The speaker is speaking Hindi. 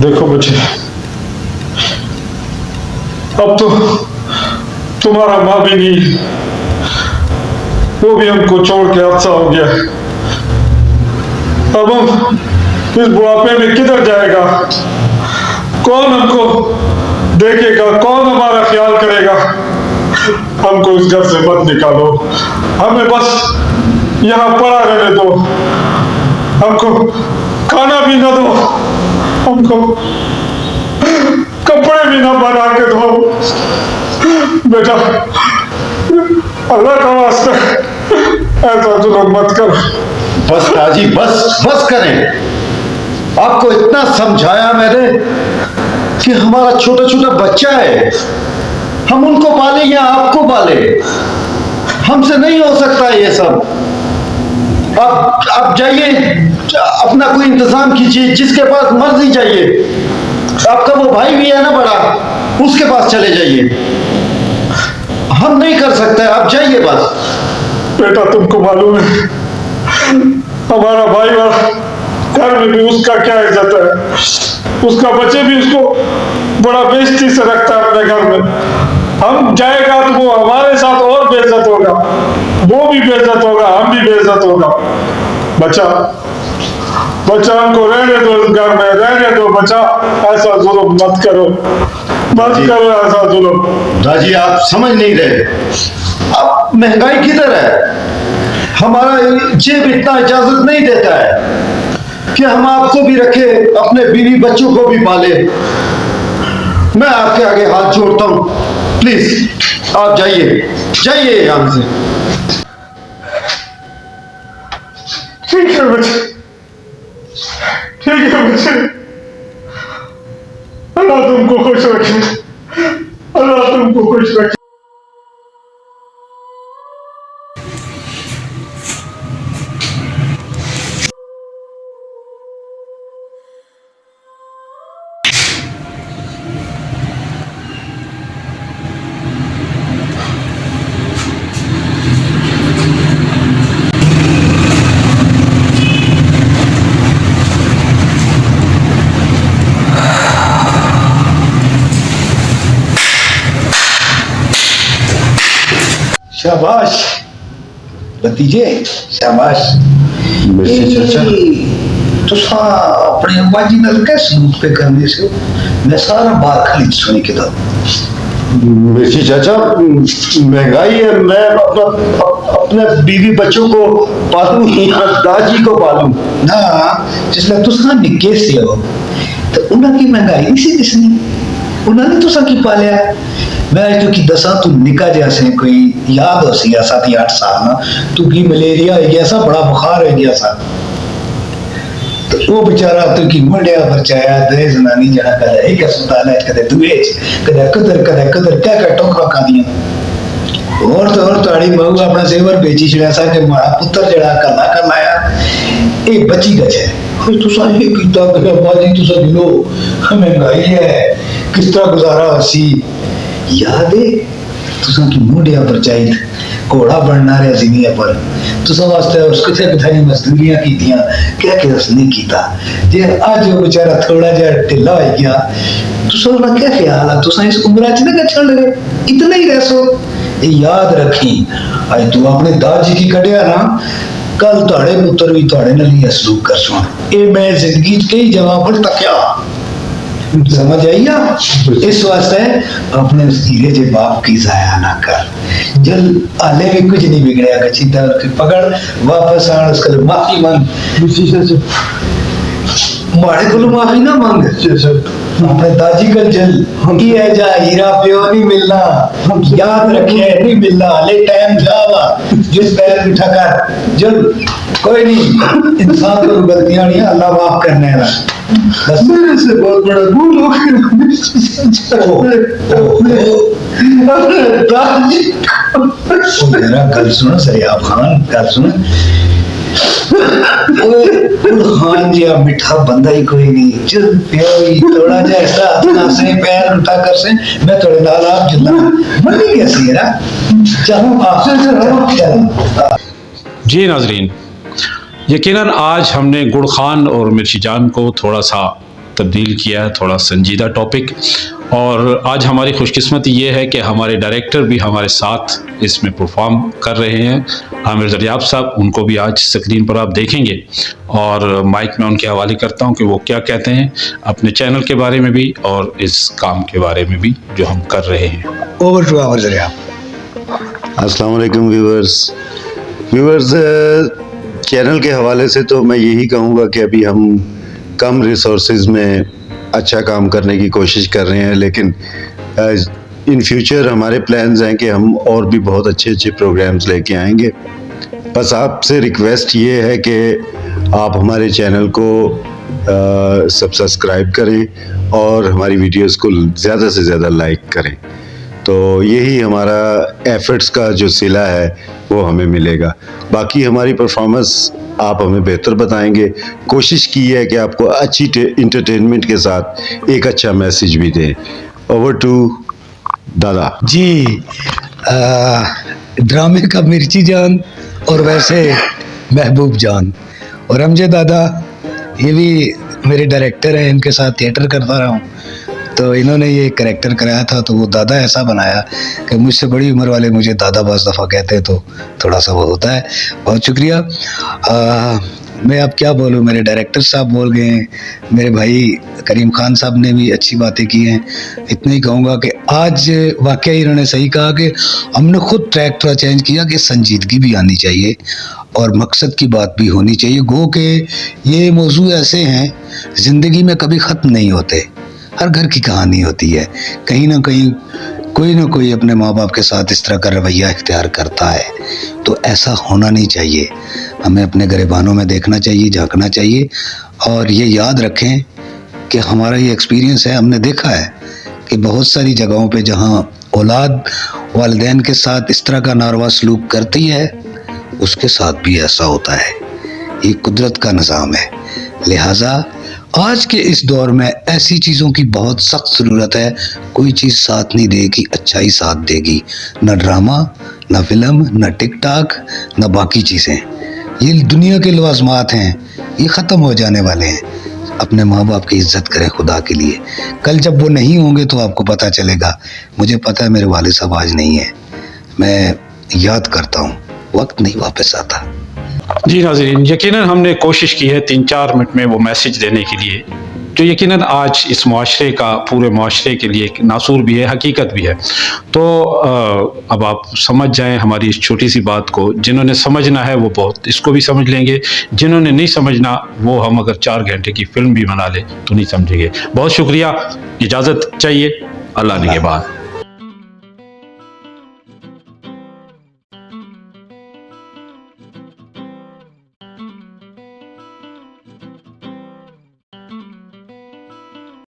देखो बच्चे, अब तो तुम्हारा माँ भी नहीं, वो भी हमको छोड़ के अरसा हो गया। अब हम इस बुढ़ापे में किधर जाएगा? कौन हमको देखेगा? कौन हमारा ख्याल करेगा? हमको इस घर से मत निकालो, हमें बस यहाँ पड़ा रहने दो, हमको खाना भी ना दो, हमको कपड़े भी ना बना के दो। बेटा, अल्लाह का वास्ता ऐसा जुल्म मत कर। बस काजी, बस बस करें। आपको इतना समझाया मैंने कि हमारा छोटा छोटा बच्चा है, हम उनको पाले या आपको पाले? हमसे नहीं हो सकता ये सब। अब जाइए, अपना कोई इंतजाम कीजिए, जिसके पास मर्जी जाइए। आपका वो भाई भी है ना बड़ा, उसके पास चले जाइए। हम नहीं कर सकते, आप जाइए बस। बेटा, तुमको मालूम है हमारा भाई वाला घर में भी उसका क्या इज्जत है, उसका बच्चे भी उसको बड़ा बेइज्जती से रखता है अपने घर में। हम जाएगा तो वो हमारे साथ और बेइज्जत होगा, वो भी बेइज्जत होगा, हम भी बेइज्जत होगा। बच्चा, बच्चा, हमको रहने दो, इस घर में रहने दो। बच्चा, ऐसा जुल्म मत करो, मत करो ऐसा जुल्म। दादी, आप समझ नहीं रहे। अब महंगाई किधर है? हमारा जेब इतना इजाजत नहीं देता है कि हम आपको भी रखे, अपने बीवी बच्चों को भी पाले। मैं आपके आगे हाथ जोड़ता हूं, प्लीज आप जाइए, जाइए यहां से। ठीक है बच्चे, ठीक है बच्चे। अल्लाह तुमको खुश रखे, अल्लाह तुमको खुश रखे। शाबाश भतीजे, शाबाश। मिर्ची चाचा, तुसा अपने अब्बा जी नाल कैसे सलूक पे करने से? मैं सारा बार खाली सुनी के दो। मिर्ची चाचा, महंगाई है, मैं अपने बीवी बच्चों को पालूं या दादी को पालूं? ना, जिसले तुसा निके से हो तो उन्हें की महंगाई नहीं सी दिसनी, उन्होंने तुसा की पालिया। मैं तो की दसा, तू निका जैसे कोई याद हो सी 7-8 साल ना, तू की मलेरिया हो गया सा, बड़ा बुखार हो गया सा, तो वो बेचारा तो की मुंडिया बचाया दे जनानी जना कदे एक अस्पताल है, कदे दुएज, कदे कदर क्या क्या टोकरा खा दिया। और ताड़ी बहू अपना सेवर बेची छड़ा सा के मारा पुत्र जड़ा करना कर लाया, ए बची गज है। फिर तुसा ये कीता कि बाजी तुसा दिलो महंगाई है, किस तरह गुजारा हसी। याद है तुसा की मुंडिया पर चाहिए घोड़ा बनना रहे जिमिया पर, तुसा वास्ते उसको क्या कथाई मजदूरियां की दिया, क्या क्या उसने कीता। जे आज वो बेचारा थोड़ा जा ढिला हो गया, तुसा ना क्या ख्याल है? तुसा इस उम्र च ना छड़ लगे, इतना ही रहसो। याद रखी, आज तू अपने दादी की कटिया ना, कल ताड़े पुत्र भी ताड़े नाल ही सलूक कर सुन। ए मैं जिंदगी कई जगह पर तकिया, समझ आई? इस वास्ते अपने उस हीरे जे बाप की जाया ना कर। जल आले भी कुछ नहीं बिगड़ेगा, कच्ची तरह पकड़ वापस आन, उसके लिए माफी मांग। मारे को माफी ना मांग, अपने दादी का जल की है जा हीरा प्यो नहीं मिलना, याद रखे नहीं मिलना, ले टाइम जावा जिस पैर बिठा कर जल। कोई नहीं, इंसान को गलतियां नहीं, अल्लाह माफ करने वाला। बस मेरे से बहुत बड़ा भूल हो गया। मेरा गल सुनो सरियाब खान, गल सुनो। खान जी मिठा बंदा ही कोई नहीं, चल प्यारी थोड़ा जैसा अपना से पैर उठा कर से मैं थोड़े नाल आप जिंदा बनी कैसी है ना। चलो आप जी नाजरीन, यकीनन आज हमने गुड़ खान और मिर्ची जान को थोड़ा सा तब्दील किया है, थोड़ा संजीदा टॉपिक। और आज हमारी खुशकिस्मती ये है कि हमारे डायरेक्टर भी हमारे साथ इसमें परफॉर्म कर रहे हैं, आमिर दरियाब साहब। उनको भी आज स्क्रीन पर आप देखेंगे और माइक में उनके हवाले करता हूं कि वो क्या कहते हैं अपने चैनल के बारे में भी और इस काम के बारे में भी जो हम कर रहे हैं। Over to Aamir Dariyab. अस्सलाम वालेकुम व्यूअर्स। चैनल के हवाले से तो मैं यही कहूँगा कि अभी हम कम रिसोर्सेज में अच्छा काम करने की कोशिश कर रहे हैं, लेकिन इन फ्यूचर हमारे प्लान्स हैं कि हम और भी बहुत अच्छे अच्छे प्रोग्राम्स लेके आएंगे। बस आपसे रिक्वेस्ट ये है कि आप हमारे चैनल को सब्सक्राइब करें और हमारी वीडियोस को ज़्यादा से ज़्यादा लाइक करें, तो यही हमारा एफर्ट्स का जो सिला है वो हमें मिलेगा। बाकी हमारी परफॉर्मेंस आप हमें बेहतर बताएंगे। कोशिश की है कि आपको अच्छी इंटरटेनमेंट के साथ एक अच्छा मैसेज भी दें। ओवर टू दादा जी, ड्रामे का मिर्ची जान और वैसे महबूब जान, और अमजद दादा ये भी मेरे डायरेक्टर हैं, इनके साथ थिएटर करता रहा हूँ, तो इन्होंने ये कैरेक्टर कराया था तो वो दादा ऐसा बनाया कि मुझसे बड़ी उम्र वाले मुझे दादा बाज़ दफ़ा कहते हैं, तो थोड़ा सा वो होता है। बहुत शुक्रिया। मैं अब क्या बोलूँ, मेरे डायरेक्टर साहब बोल गए हैं, मेरे भाई करीम खान साहब ने भी अच्छी बातें की हैं। इतना ही कहूँगा कि आज वाकई इन्होंने सही कहा कि हमने खुद ट्रैक थोड़ा चेंज किया कि संजीदगी भी आनी चाहिए और मकसद की बात भी होनी चाहिए। गो के ये मौजू ऐसे हैं ज़िंदगी में कभी ख़त्म नहीं होते, हर घर की कहानी होती है, कहीं ना कहीं कोई ना कोई अपने माँ बाप के साथ इस तरह का रवैया इख्तियार करता है, तो ऐसा होना नहीं चाहिए। हमें अपने गिरबानों में देखना चाहिए, झांकना चाहिए और ये याद रखें कि हमारा ये एक्सपीरियंस है, हमने देखा है कि बहुत सारी जगहों पे जहाँ औलाद वालिदैन के साथ इस तरह का नारवा सलूक करती है, उसके साथ भी ऐसा होता है। ये कुदरत का निज़ाम है। लिहाजा आज के इस दौर में ऐसी चीज़ों की बहुत सख्त ज़रूरत है। कोई चीज़ साथ नहीं देगी, अच्छा ही साथ देगी। न ड्रामा, न फिल्म, न टिकटॉक, न बाकी चीज़ें। ये दुनिया के लवाज़मात हैं, ये ख़त्म हो जाने वाले हैं। अपने माँ बाप की इज़्ज़त करें खुदा के लिए। कल जब वो नहीं होंगे तो आपको पता चलेगा। मुझे पता है मेरे वालिद साहब आज नहीं है, मैं याद करता हूँ, वक्त नहीं वापस आता। जी नाज़रीन, यकीनन हमने कोशिश की है 3-4 मिनट में वो मैसेज देने के लिए, जो यकीनन आज इस मुआशरे का, पूरे मुआशरे के लिए एक नासूर भी है, हकीकत भी है। तो अब आप समझ जाएं हमारी इस छोटी सी बात को। जिन्होंने समझना है वो बहुत इसको भी समझ लेंगे, जिन्होंने नहीं समझना वो हम अगर 4 घंटे की फिल्म भी बना ले तो नहीं समझेंगे। बहुत शुक्रिया, इजाज़त चाहिए, अल्लाह ने के बाद।